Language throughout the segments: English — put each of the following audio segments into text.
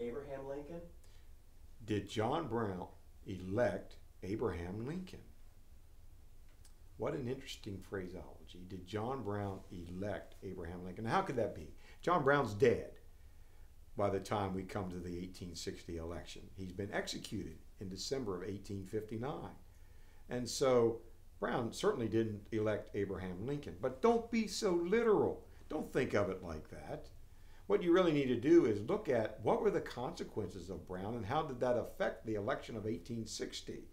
Abraham Lincoln? Did John Brown elect Abraham Lincoln? What an interesting phraseology. Did John Brown elect Abraham Lincoln? How could that be? John Brown's dead by the time we come to the 1860 election. He's been executed in December of 1859. And so Brown certainly didn't elect Abraham Lincoln. But don't be so literal. Don't think of it like that. What you really need to do is look at what were the consequences of Brown and how did that affect the election of 1860.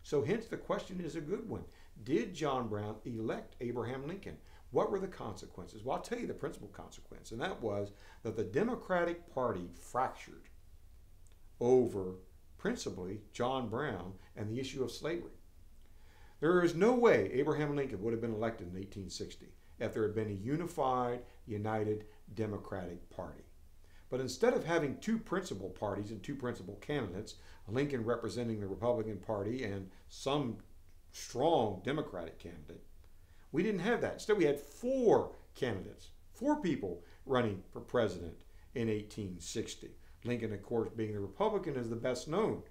So hence the question is a good one. Did John Brown elect Abraham Lincoln? What were the consequences? Well, I'll tell you the principal consequence, and that was that the Democratic Party fractured over principally John Brown and the issue of slavery. There is no way Abraham Lincoln would have been elected in 1860 if there had been a unified, united Democratic Party. But instead of having two principal parties and two principal candidates, Lincoln representing the Republican Party and some strong Democratic candidate, we didn't have that. Instead, we had four candidates, four people running for president in 1860. Lincoln, of course, being the Republican, is the best known.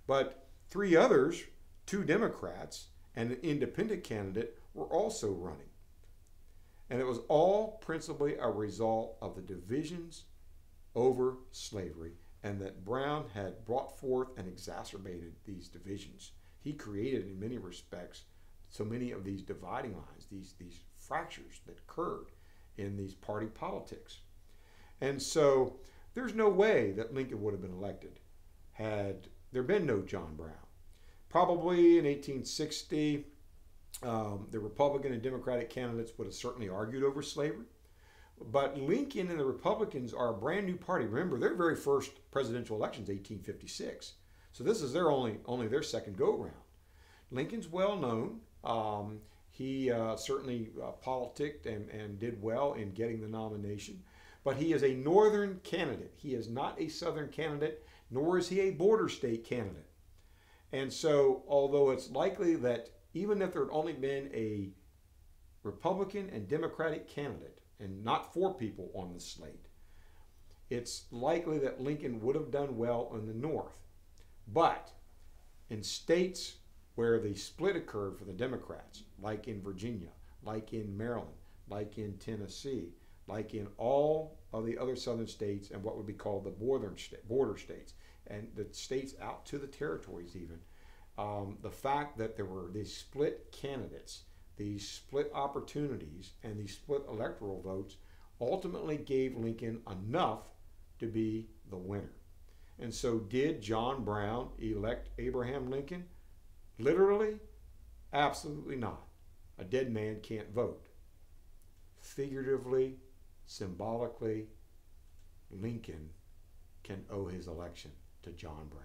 But three others, two Democrats and an independent candidate, were also running. And it was all principally a result of the divisions over slavery, and that Brown had brought forth and exacerbated these divisions. He created, in many respects, so many of these dividing lines, these fractures that occurred in these party politics. And so there's no way that Lincoln would have been elected had there been no John Brown. Probably in 1860, the Republican and Democratic candidates would have certainly argued over slavery. But Lincoln and the Republicans are a brand new party. Remember, their very first presidential election is 1856. So this is their only their second go-around. Lincoln's well known. He certainly politicked and did well in getting the nomination. But he is a northern candidate. He is not a southern candidate, nor is he a border state candidate. And so, although it's likely that even if there had only been a Republican and Democratic candidate, and not four people on the slate, it's likely that Lincoln would have done well in the North. But in states where the split occurred for the Democrats, like in Virginia, like in Maryland, like in Tennessee, like in all of the other southern states and what would be called the border states, and the states out to the territories even, the fact that there were these split candidates, these split opportunities, and these split electoral votes ultimately gave Lincoln enough to be the winner. And so did John Brown elect Abraham Lincoln? Literally? Absolutely not. A dead man can't vote. Figuratively, symbolically, Lincoln can owe his election to John Brown.